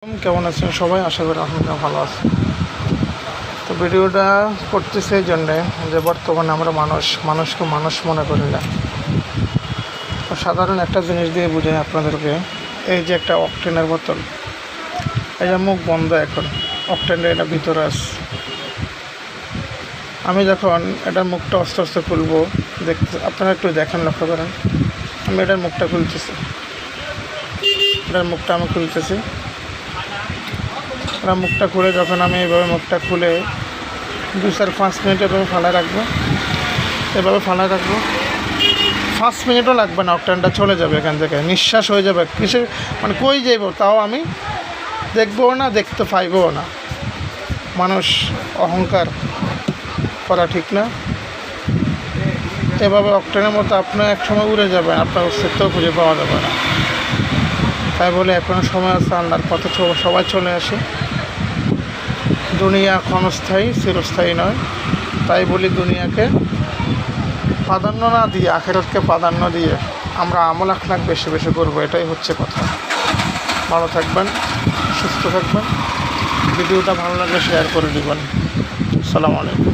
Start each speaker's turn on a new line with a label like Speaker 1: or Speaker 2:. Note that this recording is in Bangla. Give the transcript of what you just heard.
Speaker 1: কেমন আছেন সবাই? আশা করি আপনারা ভালো আছেন। তো ভিডিওটা করতেছে এই জন্যে যে বর্তমানে আমরা মানুষকে মানুষ মনে করি না। তো সাধারণ একটা জিনিস দিয়ে বুঝাই আপনাদেরকে। এই যে একটা অকটেনের বোতল, এই যে মুখ বন্ধ, এখন অকটেনটা এটা ভিতরে আছে। আমি যখন এটার মুখটা আস্তে আস্তে খুলবো, দেখতে আপনারা একটু দেখেন, লক্ষ্য করেন। আমি এটার মুখটা খুলতেছি, এটার মুখটা আমি খুলতেছি। এটা মুখটা খুলে যখন আমি এইভাবে মুখটা খুলে 2-5 মিনিট এভাবে ফালায় রাখবো, এভাবে ফালায় রাখবো। 5 মিনিটও লাগবে না, অকটেনটা চলে যাবে এখান থেকে, নিঃশ্বাস হয়ে যাবে। কিসের মানে কই যাইব তাও আমি দেখবও না, দেখতে পাইবও না। মানুষ অহংকার করা ঠিক না। এভাবে অকটেনের মতো আপনি একসময় উড়ে যাবেন, আপনার অস্তিত্ব খুঁজে পাওয়া যাবে না। তাই বলে এখনও সময় আছে, আল্লাহর পথে সবাই চলে আসে। দুনিয়া ক্ষণস্থায়ী, চিরস্থায়ী নয়। তাই বলি দুনিয়াকে প্রাধান্য না দিয়ে আখিরাতকে প্রাধান্য দিয়ে আমরা আমল আখলাক বেশি বেশি করবো, এটাই হচ্ছে কথা। ভালো থাকবেন, সুস্থ থাকবেন। ভিডিওটা ভালো লাগলে শেয়ার করে দেবেন। আসসালামু আলাইকুম।